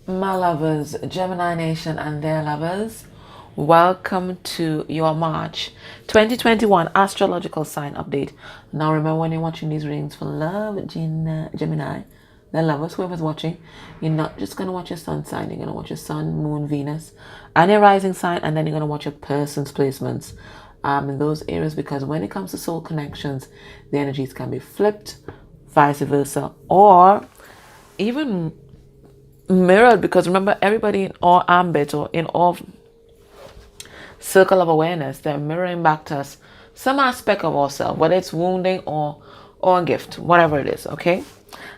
My lovers, Gemini Nation and their lovers, welcome to your March 2021 astrological sign update. Now remember, when you're watching these readings for love, Gemini, their lovers, whoever's watching, you're not just going to watch your sun sign, you're going to watch your sun, moon, Venus, and your rising sign, and then you're going to watch your person's placements in those areas, because when it comes to soul connections, the energies can be flipped, vice versa, or even mirrored, because remember, everybody in our ambit or in our circle of awareness, they're mirroring back to us some aspect of ourselves, whether it's wounding or a gift, whatever it is. Okay,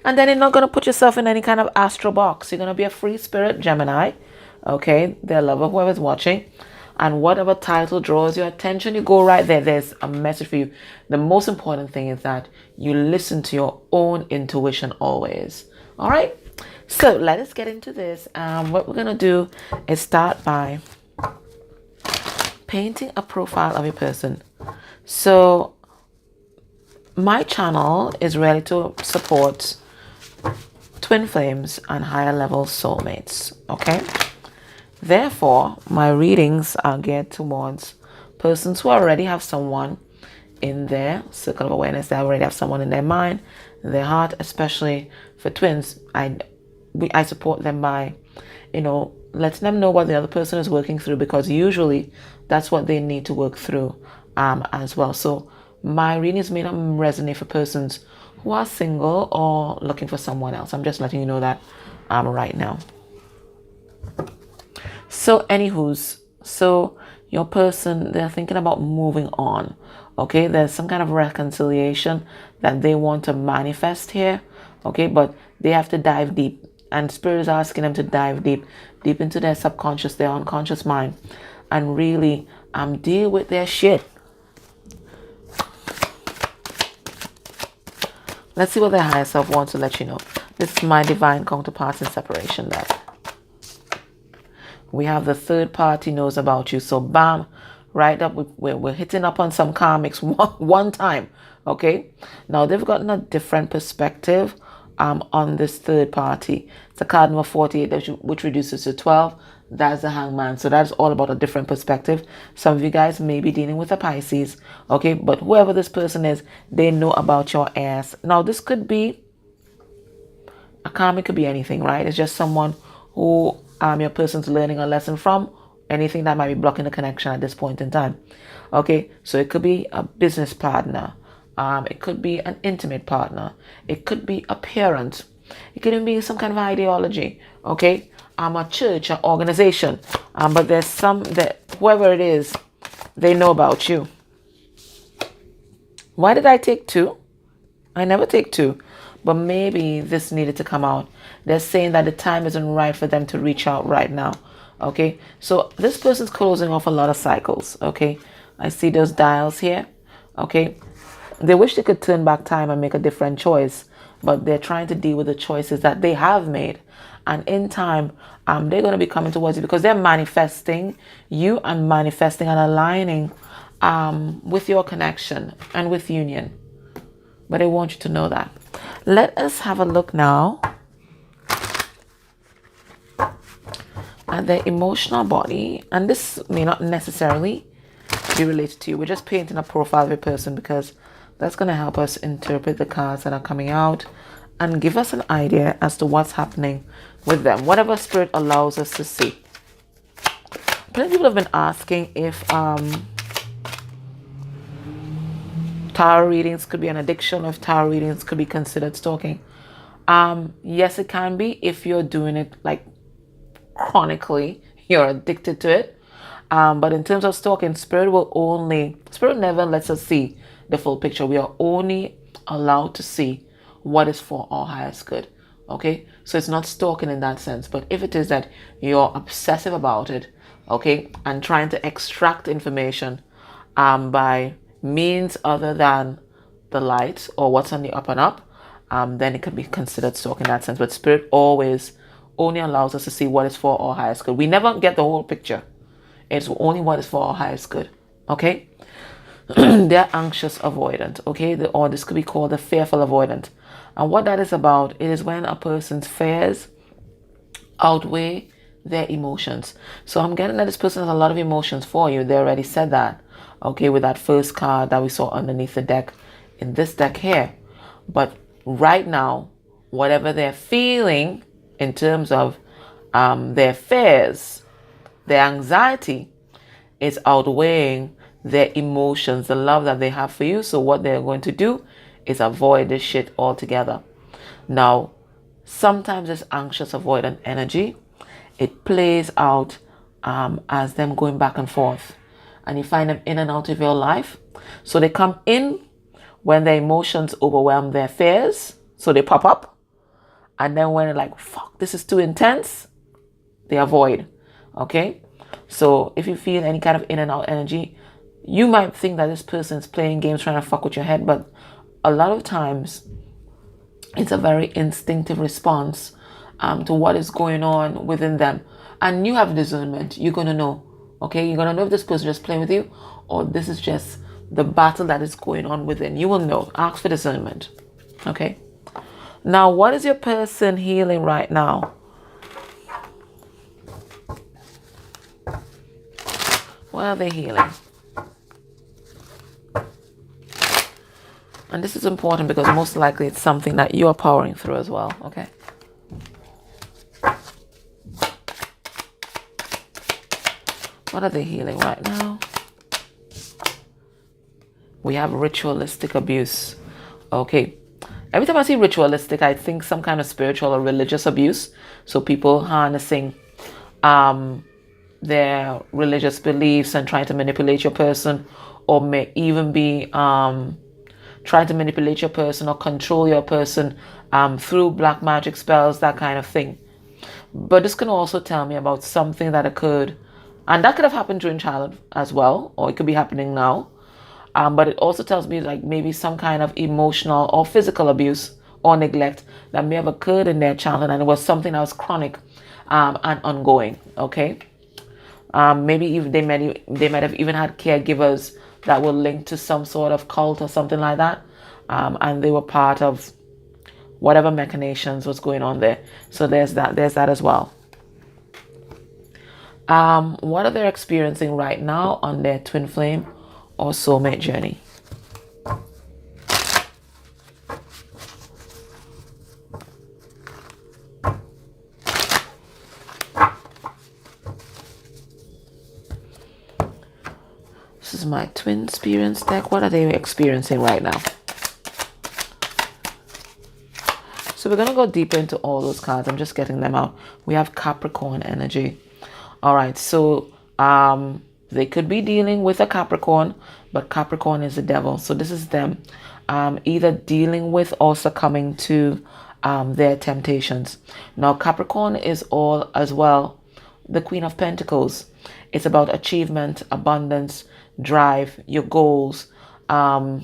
and then you're not going to put yourself in any kind of astral box. You're going to be a free spirit Gemini. Okay, their lover, whoever's watching, and whatever title draws your attention, you go right there. There's a message for you. The most important thing is that you listen to your own intuition always. All right, so let us get into this. What we're gonna do is start by painting a profile of a person. So my channel is ready to support twin flames and higher level soulmates. Okay, therefore my readings are geared towards persons who already have someone in their circle of awareness. They already have someone in their mind, their heart. Especially for twins, I support them by, letting them know what the other person is working through, because usually that's what they need to work through as well. So my readings may not resonate for persons who are single or looking for someone else. I'm just letting you know that right now. So anywho's, so your person, they're thinking about moving on. Okay, there's some kind of reconciliation that they want to manifest here. Okay, but they have to dive deep, and spirit is asking them to dive deep into their subconscious, their unconscious mind, and really deal with their shit. Let's see what their higher self wants to let you know. This is my divine counterparts in separation deck. We have the third party knows about you. So bam, right up, we're hitting up on some karmics one time. Okay, now they've gotten a different perspective on this third party. It's a card number 48, which reduces to 12. That's the hangman. So that's all about a different perspective. Some of you guys may be dealing with a Pisces. Okay, but whoever this person is, they know about your ass. Now this could be a karmic, could be anything, right? It's just someone who your person's learning a lesson from, anything that might be blocking the connection at this point in time. Okay, so it could be a business partner, it could be an intimate partner, it could be a parent, it could even be some kind of ideology. Okay, a church, an organization, but there's some that whoever it is, they know about you. Why did I take two? I never take two, but maybe this needed to come out. They're saying that the time isn't right for them to reach out right now. Okay, so this person's closing off a lot of cycles. Okay, I see those dials here. Okay, they wish they could turn back time and make a different choice, but they're trying to deal with the choices that they have made. And in time, they're going to be coming towards you, because they're manifesting you and manifesting and aligning with your connection and with union. But I want you to know that. Let us have a look now at the emotional body. And this may not necessarily be related to you. We're just painting a profile of a person, because that's going to help us interpret the cards that are coming out and give us an idea as to what's happening with them, whatever spirit allows us to see. Plenty of people have been asking if tarot readings could be an addiction, or if tarot readings could be considered stalking. Yes, it can be if you're doing it like chronically, you're addicted to it. But in terms of stalking, spirit never lets us see the full picture. We are only allowed to see what is for our highest good. Okay, so it's not stalking in that sense. But if it is that you're obsessive about it, okay, and trying to extract information by means other than the light or what's on the up and up, then it could be considered stalking in that sense. But spirit always only allows us to see what is for our highest good. We never get the whole picture. It's only what is for our highest good. Okay. They're anxious avoidant. Okay, or this could be called the fearful avoidant. And what that is about, it is when a person's fears outweigh their emotions. So I'm getting that this person has a lot of emotions for you. They already said that, okay, with that first card that we saw underneath the deck in this deck here. But right now, whatever they're feeling in terms of their fears, their anxiety, is outweighing their emotions, the love that they have for you. So what they're going to do is avoid this shit altogether. Now, sometimes this anxious avoidant energy, it plays out as them going back and forth. And you find them in and out of your life. So they come in when their emotions overwhelm their fears. So they pop up. And then when they're like, fuck, this is too intense, they avoid. Okay? So if you feel any kind of in and out energy, you might think that this person's playing games trying to fuck with your head. But a lot of times, it's a very instinctive response to what is going on within them. And you have discernment. You're going to know. Okay? You're going to know if this person is just playing with you or this is just the battle that is going on within. You will know. Ask for discernment. Okay? Now, what is your person healing right now? What are they healing? And this is important because most likely it's something that you are powering through as well. Okay? What are they healing right now? We have ritualistic abuse. Okay. Every time I see ritualistic, I think some kind of spiritual or religious abuse. So people harnessing their religious beliefs and trying to manipulate your person, or may even be trying to manipulate your person or control your person through black magic spells, that kind of thing. But this can also tell me about something that occurred, and that could have happened during childhood as well, or it could be happening now. But it also tells me like maybe some kind of emotional or physical abuse or neglect that may have occurred in their childhood, and it was something that was chronic and ongoing. Okay, maybe even they might have even had caregivers that were linked to some sort of cult or something like that, and they were part of whatever machinations was going on there. So there's that as well. What are they experiencing right now on their twin flame or soulmate journey? This is my twin experience deck. What are they experiencing right now? So we're going to go deeper into all those cards. I'm just getting them out. We have Capricorn energy. All right, so they could be dealing with a Capricorn, but Capricorn is the devil. So this is them either dealing with or succumbing to their temptations. Now, Capricorn is all as well the Queen of Pentacles. It's about achievement, abundance, drive, your goals, the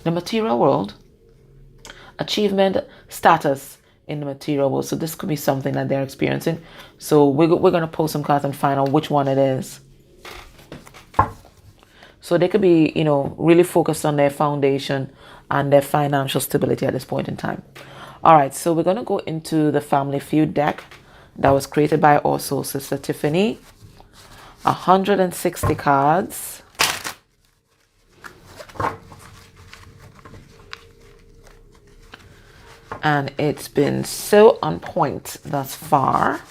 material world, achievement, status in the material world. So this could be something that they're experiencing. So we're going to pull some cards and find out which one it is. So they could be, really focused on their foundation and their financial stability at this point in time. All right, so we're going to go into the Family Feud deck that was created by our soul sister Tiffany. 160 cards. And it's been so on point thus far.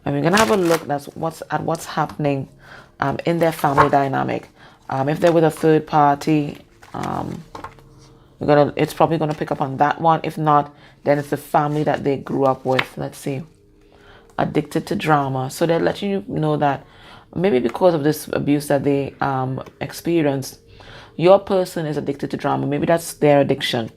And we're going to have a look at what's happening in their family dynamic. If they're with a third party, it's probably going to pick up on that one. If not, then it's the family that they grew up with. Let's see. Addicted to drama. So they're letting you know that maybe because of this abuse that they experienced, your person is addicted to drama. Maybe that's their addiction.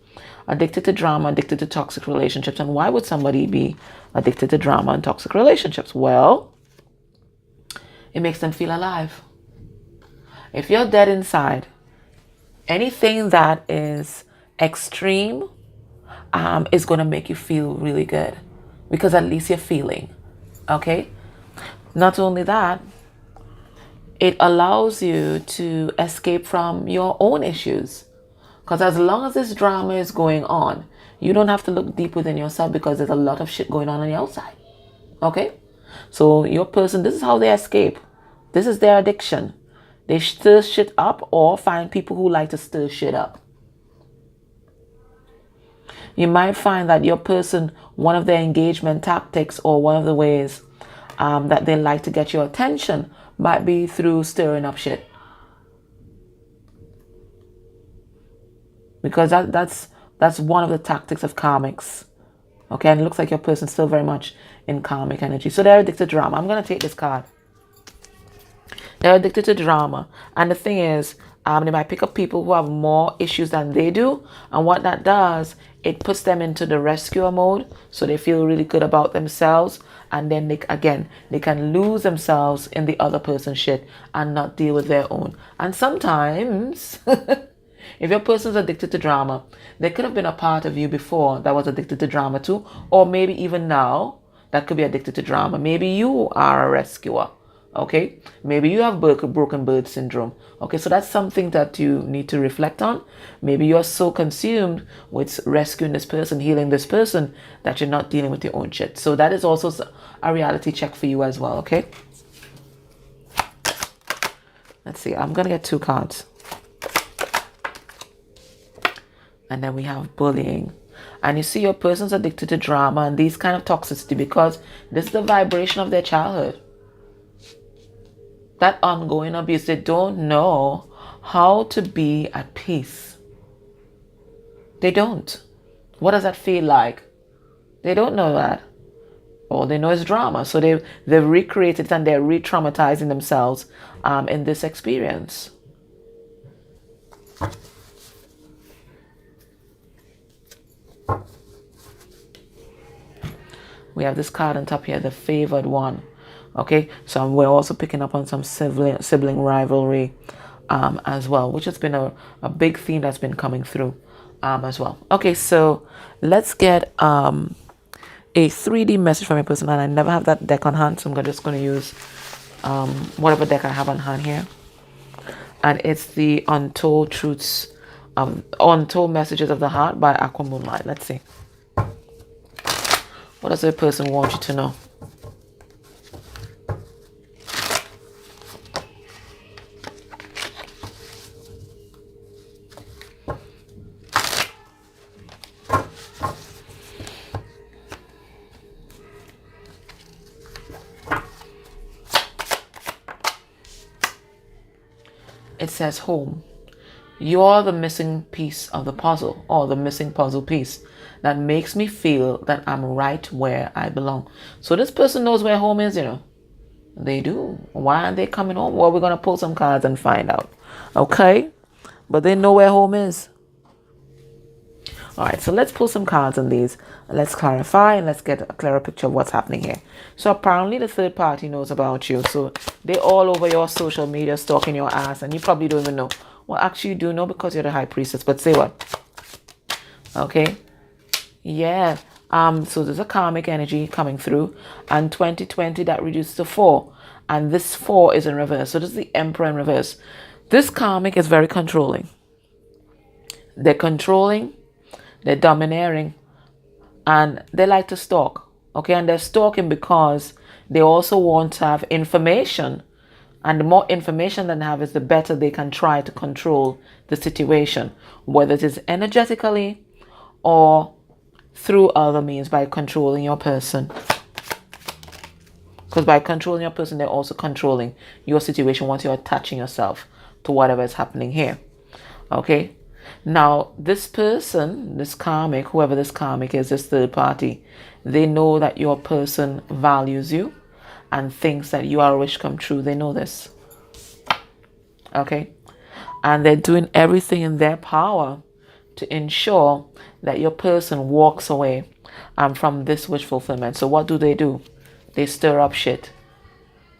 Addicted to drama, addicted to toxic relationships. And why would somebody be addicted to drama and toxic relationships? Well, it makes them feel alive. If you're dead inside, anything that is extreme is going to make you feel really good, because at least you're feeling. Okay? Not only that, it allows you to escape from your own issues. Because as long as this drama is going on, You don't have to look deep within yourself because there's a lot of shit going on the outside. Okay? So your person, this is how they escape. This is their addiction. They stir shit up or find people who like to stir shit up. You might find that your person, one of their engagement tactics or one of the ways that they like to get your attention might be through stirring up shit. Because that's one of the tactics of karmics. Okay, and it looks like your person's still very much in karmic energy. So they're addicted to drama. I'm going to take this card. They're addicted to drama. And the thing is, they might pick up people who have more issues than they do. And what that does, it puts them into the rescuer mode. So they feel really good about themselves. And then they can lose themselves in the other person's shit and not deal with their own. And sometimes, if your person's addicted to drama, there could have been a part of you before that was addicted to drama too. Or maybe even now, that could be addicted to drama. Maybe you are a rescuer. Okay, maybe you have broken bird syndrome. Okay, so that's something that you need to reflect on. Maybe you're so consumed with rescuing this person, healing this person, that you're not dealing with your own shit. So that is also a reality check for you as well. Okay, let's see. I'm gonna get 2 cards, and then we have bullying. And you see, your person's addicted to drama and these kind of toxicity because this is the vibration of their childhood. That ongoing abuse, they don't know how to be at peace. They don't. What does that feel like? They don't know that. All they know is drama. So they've recreated it and they're re-traumatizing themselves in this experience. We have this card on top here, the favored one. Okay, so we're also picking up on some sibling rivalry as well, which has been a big theme that's been coming through as well. Okay, so let's get a 3D message from your person. And I never have that deck on hand, so I'm just going to use whatever deck I have on hand here. And it's the Untold Truths, Untold Messages of the Heart by Aqua Moonlight. Let's see. What does the person want you to know? It says home. You're the missing piece of the puzzle, or the missing puzzle piece that makes me feel that I'm right where I belong. So this person knows where home is, you know. They do. Why aren't they coming home? Well, we're going to pull some cards and find out. Okay? But they know where home is. All right, so let's pull some cards on these. Let's clarify and let's get a clearer picture of what's happening here. So apparently the third party knows about you. So they're all over your social media stalking your ass and you probably don't even know. Well, actually you do know because you're the high priestess, but say what? Okay. Yeah. So there's a karmic energy coming through, and 2020 that reduced to 4. And this 4 is in reverse. So this is the Emperor in reverse. This karmic is very controlling. They're controlling. They're domineering, and they like to stalk. Okay, and they're stalking because they also want to have information, and the more information they have is the better they can try to control the situation, whether it is energetically or through other means by controlling your person. Because by controlling your person, they're also controlling your situation once you're attaching yourself to whatever is happening here. Okay. Now, this person, this karmic, whoever this karmic is, this third party, they know that your person values you and thinks that you are a wish come true. They know this. Okay? And they're doing everything in their power to ensure that your person walks away from this wish fulfillment. So what do? They stir up shit.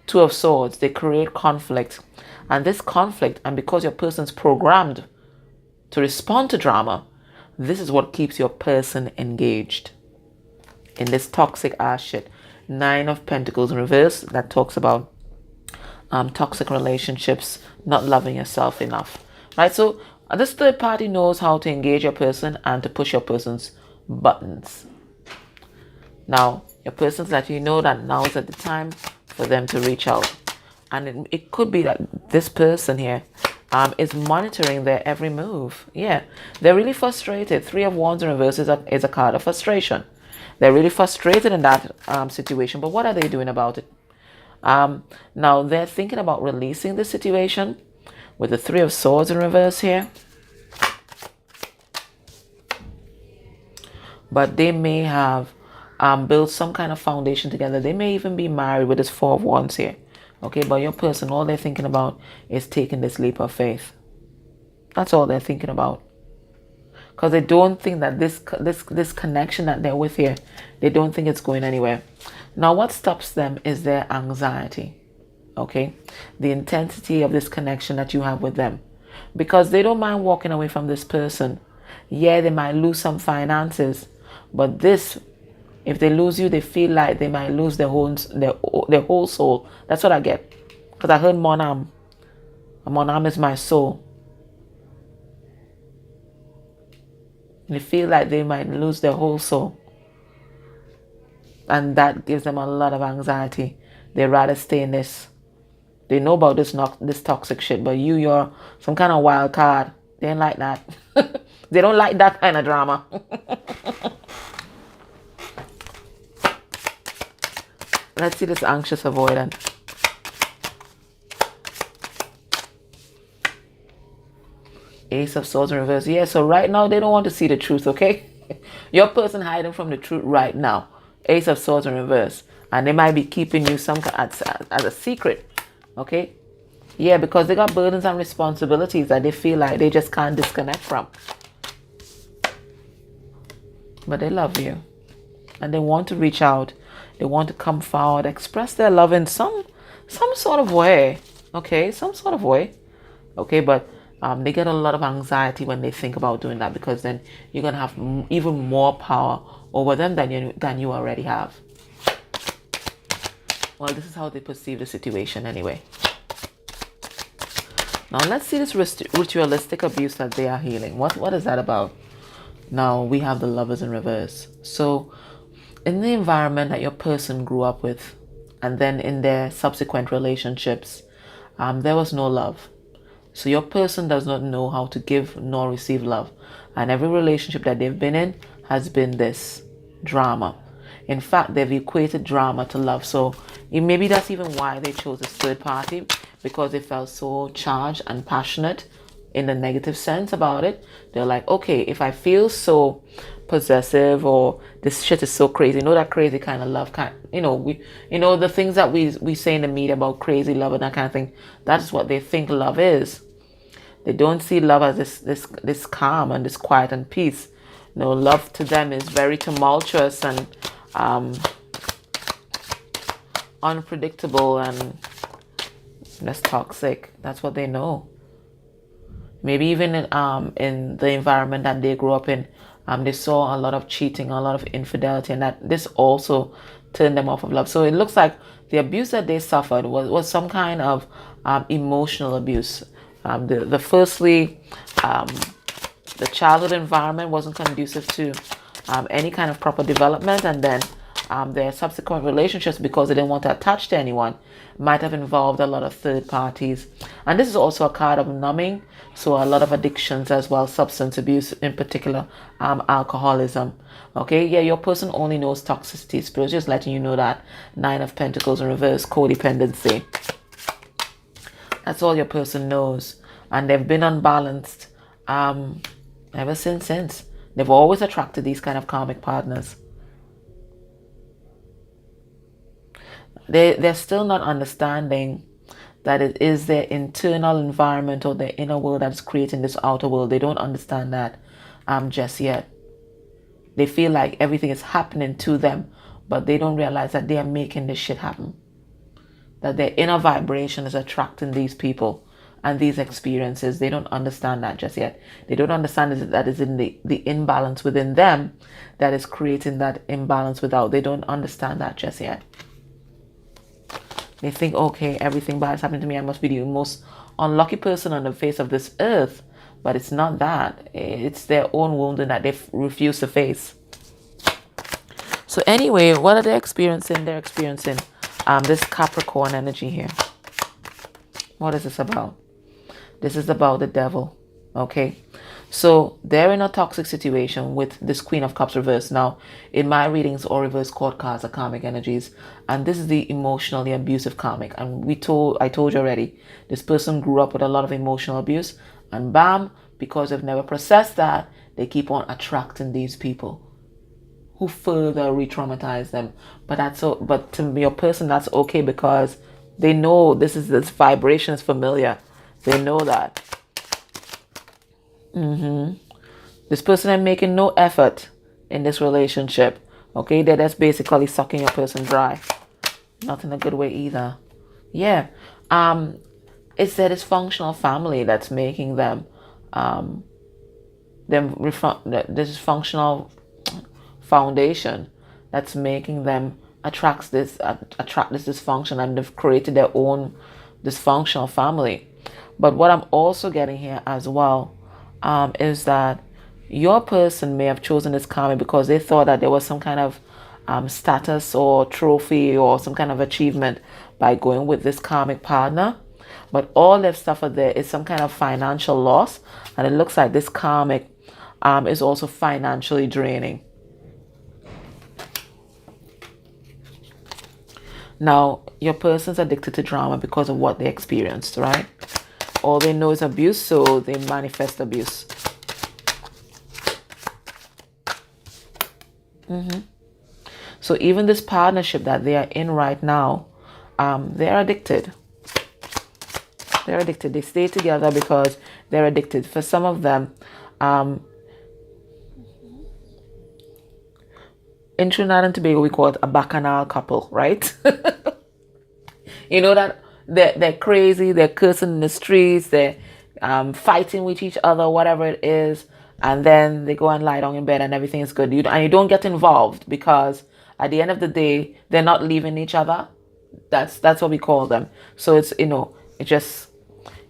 2 of Swords. They create conflict. And this conflict, and because your person's programmed to respond to drama, this is what keeps your person engaged in this toxic ass shit. 9 of Pentacles in reverse, that talks about toxic relationships, not loving yourself enough, right? So this third party knows how to engage your person and to push your person's buttons. Now, your person's letting you know that now is at the time for them to reach out. And it could be that this person here is monitoring their every move. Yeah, they're really frustrated. Three of Wands in reverse is a card of frustration. They're really frustrated in that situation. But what are they doing about it? Now, they're thinking about releasing the situation with the Three of Swords in reverse here. But they may have built some kind of foundation together. They may even be married with this Four of Wands here. Okay, but your person, all they're thinking about is taking this leap of faith. That's all they're thinking about. Because they don't think that this connection that they're with here, they don't think it's going anywhere. Now, what stops them is their anxiety. Okay, the intensity of this connection that you have with them. Because they don't mind walking away from this person. Yeah, they might lose some finances, but this, if they lose you, they feel like they might lose their whole soul. That's what I get. Because I heard Monam. Monam is my soul. They feel like they might lose their whole soul. And that gives them a lot of anxiety. They rather stay in this. They know about this toxic shit, but you're some kind of wild card. They ain't like that. They don't like that kind of drama. Let's see this anxious avoidant. Ace of Swords in reverse. Yeah, so right now they don't want to see the truth, okay? Your person hiding from the truth right now. Ace of Swords in reverse. And they might be keeping you some as a secret, okay? Yeah, because they got burdens and responsibilities that they feel like they just can't disconnect from. But they love you. And they want to reach out. They want to come forward, express their love in some sort of way. Okay, some sort of way. Okay, but they get a lot of anxiety when they think about doing that, because then you're going to have even more power over them than you already have. Well, this is how they perceive the situation anyway. Now, let's see this ritualistic abuse that they are healing. What is that about? Now, we have the Lovers in reverse. So, in the environment that your person grew up with, and then in their subsequent relationships, there was no love. So your person does not know how to give nor receive love. And every relationship that they've been in has been this drama. In fact, they've equated drama to love. So maybe that's even why they chose this third party, because they felt so charged and passionate in the negative sense about it. They're like, okay, if I feel so possessive, or this shit is so crazy, that crazy kind of love, the things that we say in the media about crazy love and that kind of thing, that's what they think love is. They don't see love as this calm and this quiet and peace. Love to them is very tumultuous and unpredictable and that's toxic. That's what they know. Maybe even in the environment that they grew up in, they saw a lot of cheating, a lot of infidelity, and that this also turned them off of love. So it looks like the abuse that they suffered was some kind of emotional abuse. The childhood environment wasn't conducive to any kind of proper development, and then their subsequent relationships, because they didn't want to attach to anyone, might have involved a lot of third parties. And this is also a card of numbing, so a lot of addictions as well, substance abuse in particular, alcoholism. Okay, yeah, your person only knows toxicity. Spirit just letting you know that. Nine of Pentacles in reverse, codependency. That's all your person knows. And they've been unbalanced ever since. They've always attracted these kind of karmic partners. They're still not understanding that it is their internal environment or their inner world that's creating this outer world. They don't understand that just yet. They feel like everything is happening to them, but they don't realize that they are making this shit happen. That their inner vibration is attracting these people and these experiences. They don't understand that just yet. They don't understand that it's in the imbalance within them that is creating that imbalance without. They don't understand that just yet. They think, okay, everything bad is happening to me. I must be the most unlucky person on the face of this earth. But it's not that. It's their own wounding that they refuse to face. So anyway, what are they experiencing? They're experiencing this Capricorn energy here. What is this about? This is about the devil. Okay. So they're in a toxic situation with this Queen of Cups reversed. Now, in my readings, all reverse court cards are karmic energies. And this is the emotionally abusive karmic. And I told you already, this person grew up with a lot of emotional abuse. And bam, because they've never processed that, they keep on attracting these people who further re-traumatize them. But to your person, that's okay, because they know this vibration is familiar. They know that. This person is making no effort in this relationship. Okay, they're just basically sucking your person dry. Not in a good way either. Yeah. It's their dysfunctional family that's making them this dysfunctional foundation that's making them attract this dysfunction, and they've created their own dysfunctional family. But what I'm also getting here as well is that your person may have chosen this karmic because they thought that there was some kind of status or trophy or some kind of achievement by going with this karmic partner. But all they've suffered there is some kind of financial loss, and it looks like this karmic is also financially draining. Now, your person's addicted to drama because of what they experienced, right? All they know is abuse, so they manifest abuse. So even this partnership that they are in right now, they're addicted. They're addicted. They stay together because they're addicted. For some of them, in Trinidad and Tobago, we call it a bacchanal couple, right? You know that they're crazy, they're cursing in the streets, they're fighting with each other, whatever it is, and then they go and lie down in bed and everything is good. And you don't get involved because at the end of the day, they're not leaving each other. That's what we call them. So it's, it just,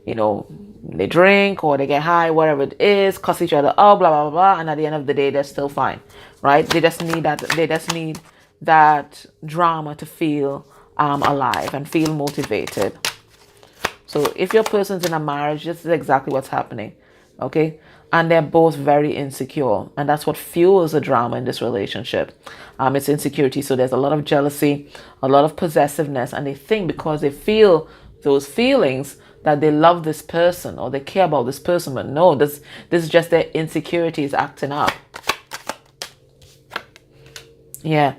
they drink or they get high, whatever it is, cuss each other up, blah, blah, blah, and at the end of the day, they're still fine, right? They just need that drama to feel alive and feel motivated. So if your person's in a marriage, this is exactly what's happening, okay? And they're both very insecure, and that's what fuels the drama in this relationship. It's insecurity. So there's a lot of jealousy, a lot of possessiveness, and they think because they feel those feelings that they love this person or they care about this person. But no, this is just their insecurities acting up. Yeah.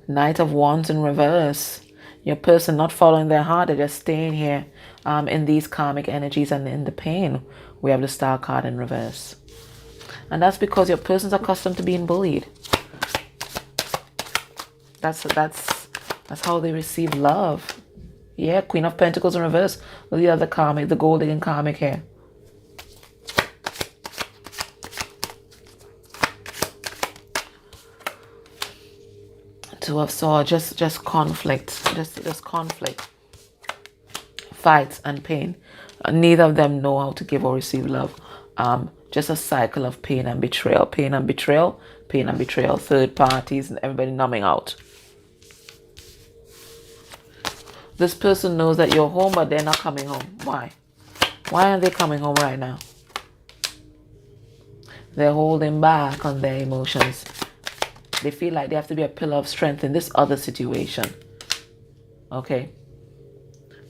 Knight of Wands in reverse. Your person not following their heart, they're just staying here in these karmic energies and in the pain. We have the Star card in reverse. And that's because your person's accustomed to being bullied. That's how they receive love. Yeah, Queen of Pentacles in reverse. The other karmic, the gold digging karmic here. Two of Swords, just conflict, just conflict, fights and pain. Neither of them know how to give or receive love. Just a cycle of pain and betrayal, pain and betrayal, pain and betrayal. Third parties and everybody numbing out. This person knows that you're home, but they're not coming home. Why? Why aren't they coming home right now? They're holding back on their emotions. They feel like they have to be a pillar of strength in this other situation. Okay.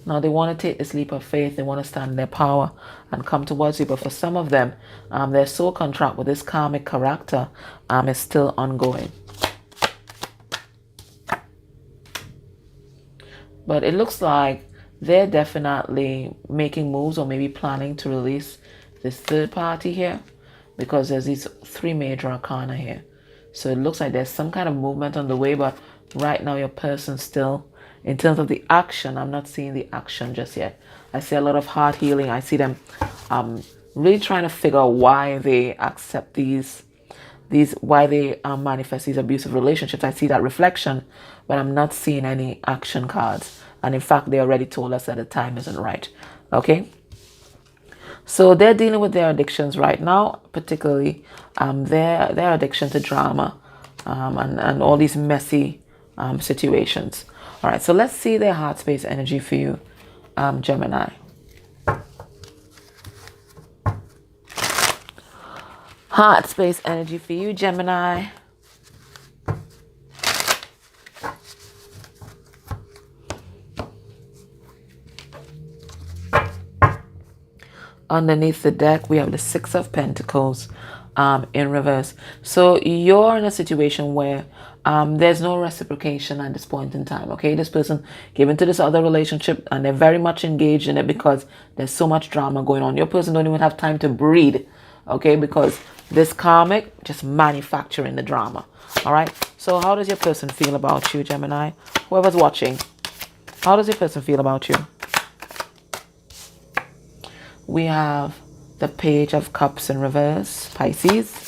Now they want to take this leap of faith. They want to stand in their power and come towards you. But for some of them, their soul contract with this karmic character is still ongoing. But it looks like they're definitely making moves or maybe planning to release this third party here, because there's these three major arcana here. So it looks like there's some kind of movement on the way, but right now your person still, in terms of the action, I'm not seeing the action just yet. I see a lot of heart healing. I see them really trying to figure out why they accept why they manifest these abusive relationships. I see that reflection, but I'm not seeing any action cards. And in fact, they already told us that the time isn't right. Okay. So they're dealing with their addictions right now, particularly their addiction to drama. and all these messy situations. All right, so let's see their heart space energy for you, Gemini. Heart space energy for you, Gemini. Underneath the deck, we have the Six of Pentacles in reverse. So you're in a situation where there's no reciprocation at this point in time, okay? This person gave into this other relationship and they're very much engaged in it because there's so much drama going on. Your person don't even have time to breathe, okay? Because this karmic just manufacturing the drama, all right? So how does your person feel about you, Gemini? Whoever's watching, how does your person feel about you? We have the Page of Cups in reverse, Pisces.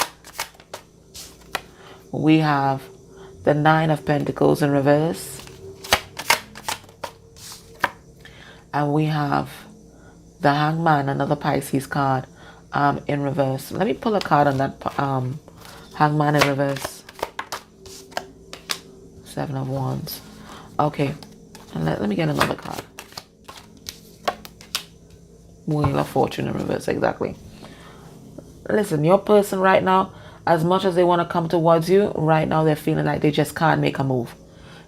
We have the Nine of Pentacles in reverse. And we have the Hangman, another Pisces card, in reverse. Let me pull a card on that Hangman in reverse. Seven of Wands. Okay, and let me get another card. Wheel of Fortune in reverse, exactly. Listen, your person right now, as much as they want to come towards you, right now they're feeling like they just can't make a move.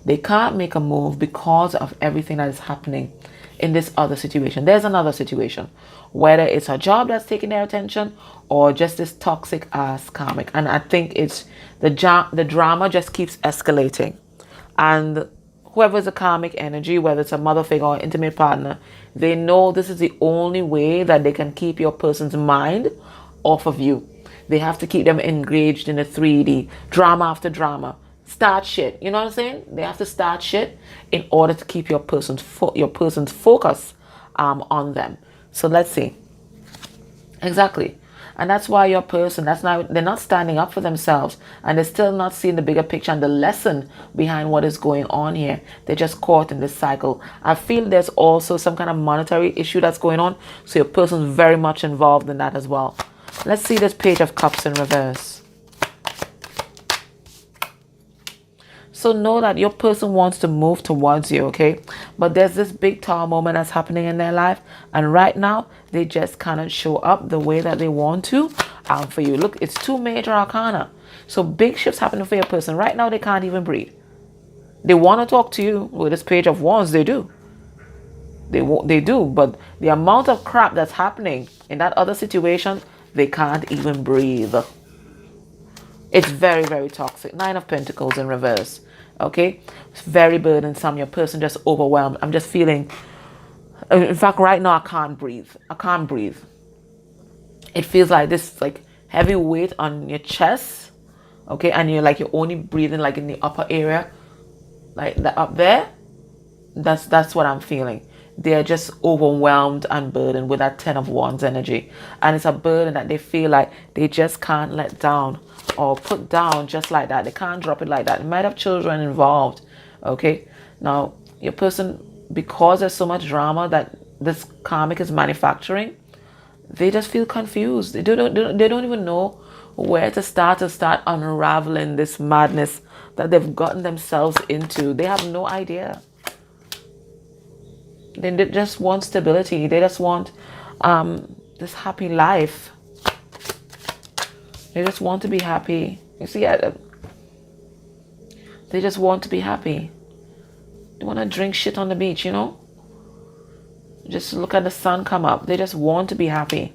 They can't make a move because of everything that is happening in this other situation. There's another situation, whether it's a job that's taking their attention or just this toxic ass karmic. And I think it's the drama just keeps escalating. And whoever's a karmic energy, whether it's a mother figure or intimate partner, they know this is the only way that they can keep your person's mind off of you. They have to keep them engaged in a 3D, drama after drama. Start shit. You know what I'm saying? They have to start shit in order to keep your person's focus on them. So let's see. Exactly. And that's why your person, they're not standing up for themselves and they're still not seeing the bigger picture and the lesson behind what is going on here. They're just caught in this cycle. I feel there's also some kind of monetary issue that's going on. So your person's very much involved in that as well. Let's see this Page of Cups in reverse. So know that your person wants to move towards you, okay? But there's this big tower moment that's happening in their life. And right now, they just cannot show up the way that they want to for you. Look, it's two major arcana. So big shifts happening for your person. Right now, they can't even breathe. They want to talk to you. With this Page of Wands, they do. They do. But the amount of crap that's happening in that other situation, they can't even breathe. It's very, very toxic. Nine of Pentacles in reverse. Okay? It's very burdensome. Your person just overwhelmed. I'm just feeling... In fact, right now, I can't breathe. I can't breathe. It feels like this like heavy weight on your chest. Okay? And you're only breathing like in the upper area. Like that up there. That's what I'm feeling. They're just overwhelmed and burdened with that Ten of Wands energy. And it's a burden that they feel like they just can't let down or put down just like that. They can't drop it like that. They might have children involved. Okay? Now, your person, because there's so much drama that this karmic is manufacturing, they just feel confused. They don't even know where to start unraveling this madness that they've gotten themselves into. They have no idea. They just want stability. They just want this happy life. They just want to be happy. You see, they just want to be happy. They want to drink shit on the beach, you know? Just look at the sun come up. They just want to be happy.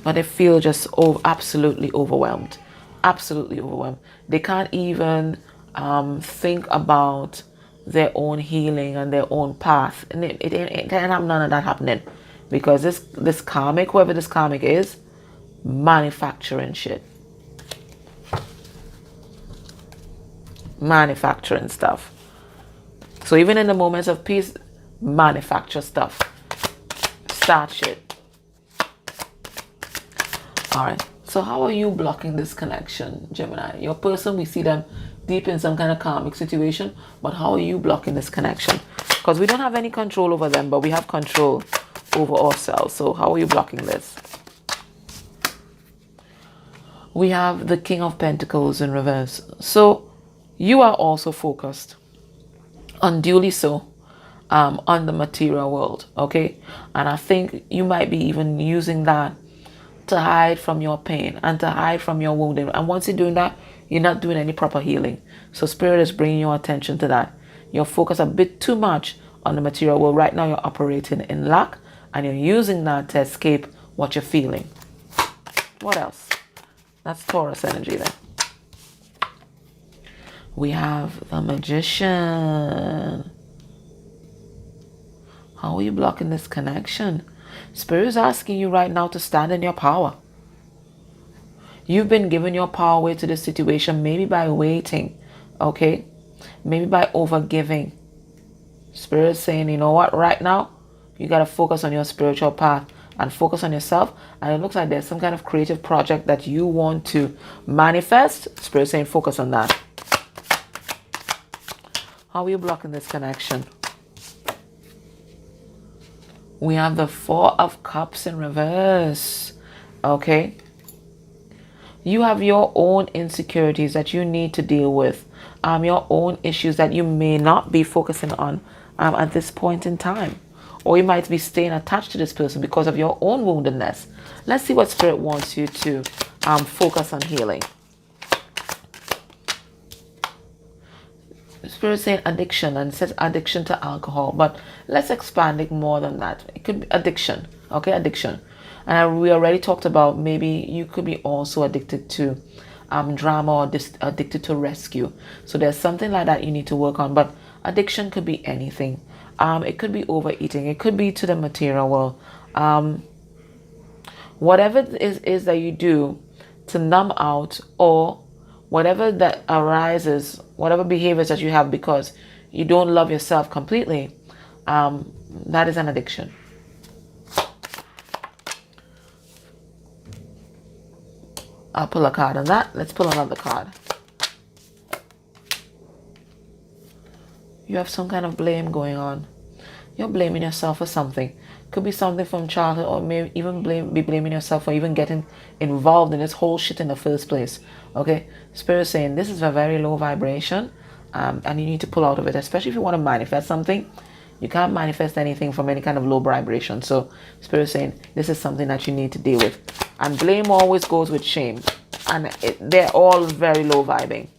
But they feel just absolutely overwhelmed. Absolutely overwhelmed. They can't even think about their own healing and their own path. And it can't have none of that happening. Because this karmic, whoever this karmic is, manufacturing shit. Manufacturing stuff. So even in the moments of peace, manufacture stuff. Start shit. Alright. So how are you blocking this connection, Gemini? Your person, we see them deep in some kind of karmic situation, but how are you blocking this connection? Because we don't have any control over them, but we have control over ourselves. So how are you blocking this? We have the King of Pentacles in reverse. So you are also focused, unduly so, on the material world, okay? And I think you might be even using that to hide from your pain and to hide from your wounding. And once you're doing that, you're not doing any proper healing. So Spirit is bringing your attention to that. You're focused a bit too much on the material world. Right now you're operating in lack and you're using that to escape what you're feeling. What else? That's Taurus energy then. We have the Magician. How are you blocking this connection? Spirit is asking you right now to stand in your power. You've been giving your power away to this situation, maybe by waiting, okay? Maybe by overgiving. Spirit is saying, you know what, right now, you got to focus on your spiritual path and focus on yourself. And it looks like there's some kind of creative project that you want to manifest. Spirit is saying, focus on that. How are you blocking this connection? We have the Four of Cups in reverse. Okay. You have your own insecurities that you need to deal with. Your own issues that you may not be focusing on at this point in time. Or you might be staying attached to this person because of your own woundedness. Let's see what Spirit wants you to focus on healing. Spirit saying addiction, and it says addiction to alcohol, but let's expand it more than that. It could be addiction, okay, addiction. And we already talked about maybe you could be also addicted to drama or addicted to rescue. So there's something like that you need to work on, but addiction could be anything. It could be overeating. It could be to the material world. Whatever it is that you do to numb out, or whatever that arises, whatever behaviors that you have because you don't love yourself completely, that is an addiction. I'll pull a card on that. Let's pull another card. You have some kind of blame going on. You're blaming yourself for something. Could be something from childhood, or maybe even be blaming yourself for even getting involved in this whole shit in the first place. Okay? Spirit is saying this is a very low vibration, and you need to pull out of it, especially if you want to manifest something. You can't manifest anything from any kind of low vibration. So Spirit is saying this is something that you need to deal with. And blame always goes with shame. And they're all very low vibing.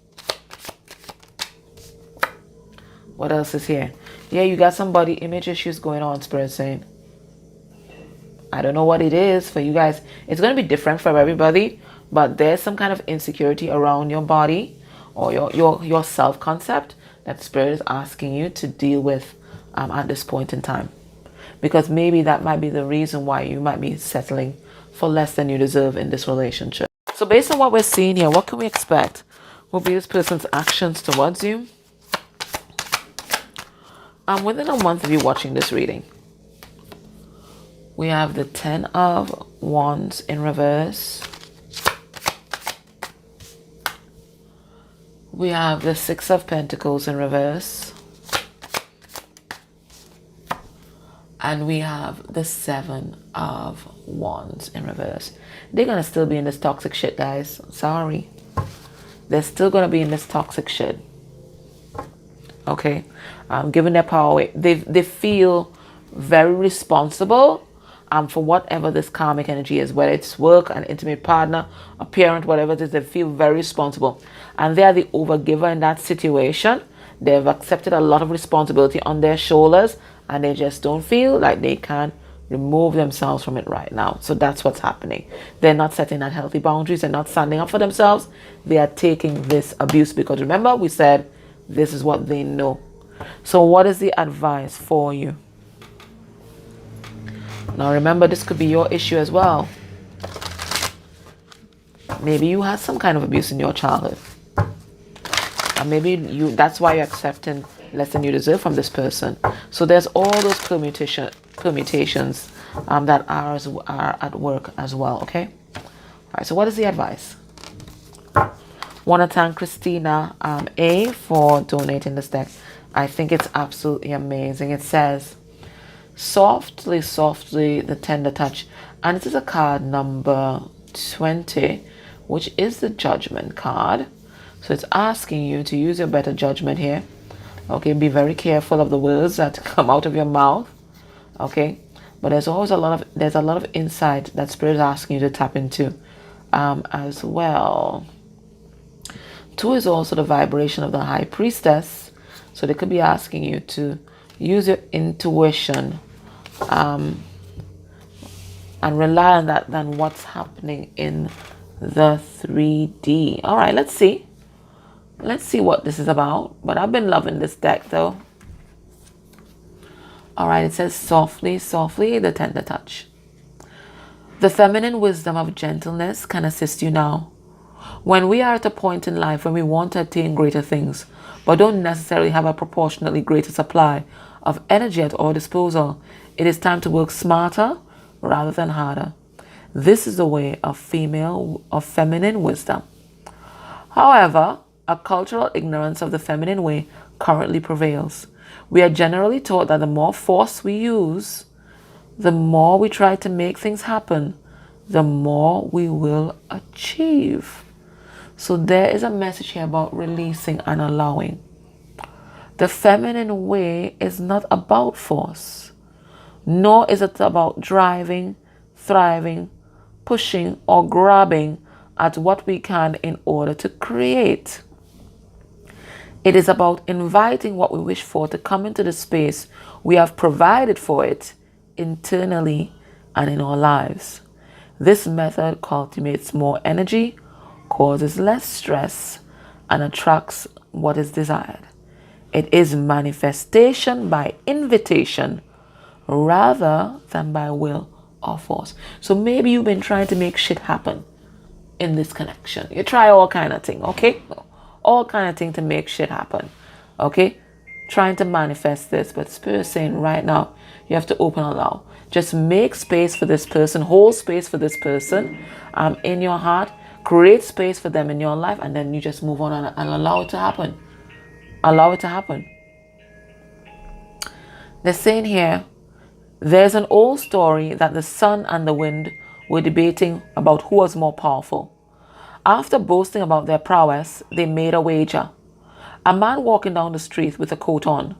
What else is here? Yeah, you got some body image issues going on, Spirit is saying. I don't know what it is for you guys. It's going to be different for everybody, but there's some kind of insecurity around your body or your self-concept that Spirit is asking you to deal with at this point in time. Because maybe that might be the reason why you might be settling for less than you deserve in this relationship. So based on what we're seeing here, what can we expect will be this person's actions towards you within a month of you watching this reading? We have the Ten of Wands in reverse. We have the Six of Pentacles in reverse. And we have the Seven of Wands in reverse. They're going to still be in this toxic shit, guys. Sorry. They're still going to be in this toxic shit. Okay? Giving their power away. They feel very responsible for whatever this karmic energy is. Whether it's work, an intimate partner, a parent, whatever it is. They feel very responsible. And they are the overgiver in that situation. They've accepted a lot of responsibility on their shoulders. And they just don't feel like they can remove themselves from it right now. So that's what's happening. They're not setting that healthy boundaries. They're not standing up for themselves. They are taking this abuse because remember we said this is what they know. So what is the advice for you? Now remember, this could be your issue as well. Maybe you had some kind of abuse in your childhood. And maybe that's why you're accepting less than you deserve from this person. So there's all those permutations that are at work as well, okay? All right, so what is the advice? Want to thank Christina A for donating this deck. I think it's absolutely amazing. It says, softly, softly, the tender touch. And this is a card number 20, which is the Judgment card. So it's asking you to use your better judgment here. Okay, be very careful of the words that come out of your mouth. Okay, but there's always a lot of insight that Spirit is asking you to tap into as well. 2 is also the vibration of the High Priestess, so they could be asking you to use your intuition and rely on that than what's happening in the 3D. All right, let's see what this is about. But I've been loving this deck though. All right, it says softly, softly, the tender touch. The feminine wisdom of gentleness can assist you now. When we are at a point in life when we want to attain greater things, but don't necessarily have a proportionately greater supply of energy at our disposal, it is time to work smarter rather than harder. This is the way of feminine wisdom. However, a cultural ignorance of the feminine way currently prevails. We are generally taught that the more force we use, the more we try to make things happen, the more we will achieve. So there is a message here about releasing and allowing. The feminine way is not about force, nor is it about driving, thriving, pushing, or grabbing at what we can in order to create. It is about inviting what we wish for to come into the space we have provided for it internally and in our lives. This method cultivates more energy, causes less stress, and attracts what is desired. It is manifestation by invitation rather than by will or force. So maybe you've been trying to make shit happen in this connection. You try all kind of thing, okay? All kind of thing to make shit happen, okay? Trying to manifest this, but Spirit is saying right now, you have to open and allow. Just make space for this person, hold space for this person in your heart, create space for them in your life, and then you just move on and allow it to happen. Allow it to happen. They're saying here, there's an old story that the sun and the wind were debating about who was more powerful. After boasting about their prowess, they made a wager. A man walking down the street with a coat on.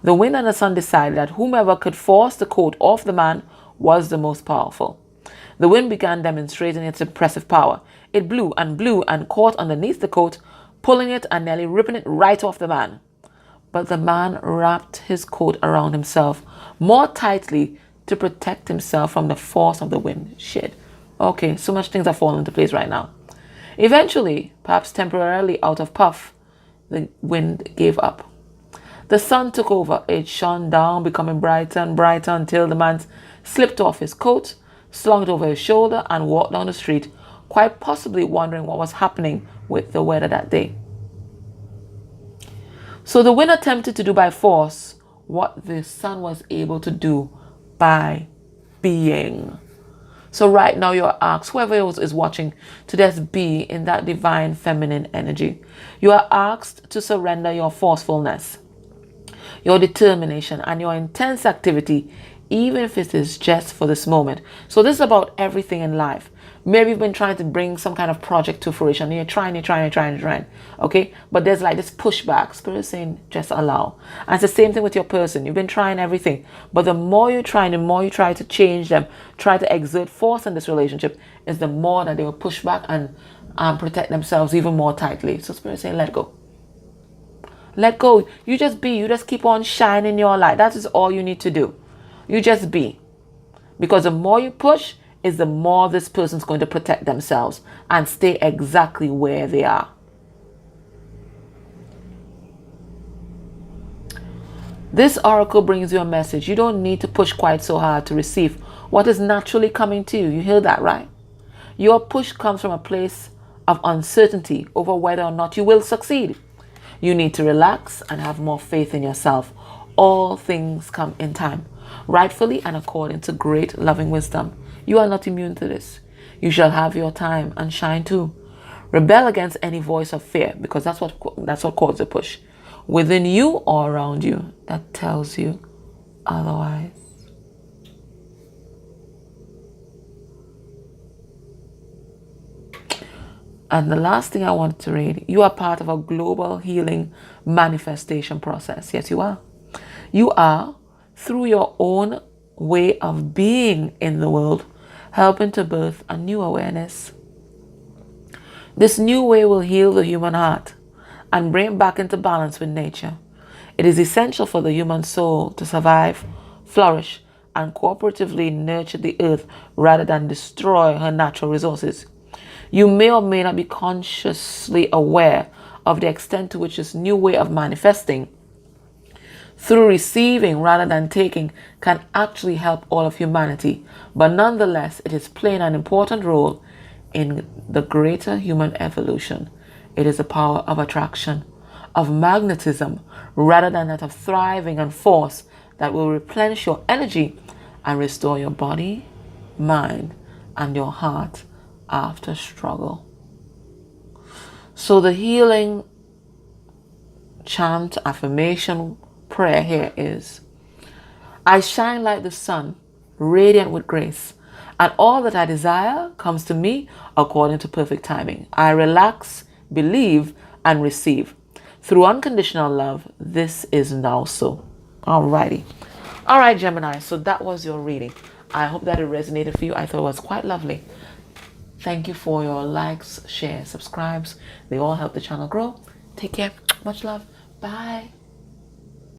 The wind and the sun decided that whomever could force the coat off the man was the most powerful. The wind began demonstrating its impressive power. It blew and caught underneath the coat, pulling it and nearly ripping it right off the man. But the man wrapped his coat around himself more tightly to protect himself from the force of the wind. Shit. Okay, so much things are falling into place right now. Eventually, perhaps temporarily out of puff, the wind gave up. The sun took over. It shone down, becoming brighter and brighter until the man slipped off his coat, slung it over his shoulder, and walked down the street, quite possibly wondering what was happening with the weather that day. So the wind attempted to do by force what the sun was able to do by being. So right now you're asked, whoever is watching, to just be in that divine feminine energy. You are asked to surrender your forcefulness, your determination, and your intense activity, even if it is just for this moment. So this is about everything in life. Maybe you've been trying to bring some kind of project to fruition. And you're trying. Okay? But there's like this pushback. Spirit is saying, just allow. And it's the same thing with your person. You've been trying everything. But the more you try, the more you try to change them, try to exert force in this relationship, is the more that they will push back and protect themselves even more tightly. So Spirit is saying, let go. Let go. You just be. You just keep on shining your light. That is all you need to do. You just be. Because the more you push, is the more this person's going to protect themselves and stay exactly where they are. This oracle brings you a message. You don't need to push quite so hard to receive what is naturally coming to you. You hear that, right? Your push comes from a place of uncertainty over whether or not you will succeed. You need to relax and have more faith in yourself. All things come in time, rightfully and according to great loving wisdom. You are not immune to this. You shall have your time and shine too. Rebel against any voice of fear, because that's what causes the push within you or around you that tells you otherwise. And the last thing I wanted to read, you are part of a global healing manifestation process. Yes, you are. You are, through your own way of being in the world, helping to birth a new awareness. This new way will heal the human heart and bring it back into balance with nature. It is essential for the human soul to survive, flourish, and cooperatively nurture the earth rather than destroy her natural resources. You may or may not be consciously aware of the extent to which this new way of manifesting through receiving rather than taking can actually help all of humanity, but nonetheless it is playing an important role in the greater human evolution. It is the power of attraction, of magnetism, rather than that of thriving and force that will replenish your energy and restore your body, mind, and your heart after struggle. So the healing chant, affirmation, prayer here is: I shine like the sun, radiant with grace, and all that I desire comes to me according to perfect timing. I relax, believe, and receive. Through unconditional love, this is now so. Alrighty. Alright, Gemini, so that was your reading. I hope that it resonated for you. I thought it was quite lovely. Thank you for your likes, shares, subscribes. They all help the channel grow. Take care. Much love. Bye.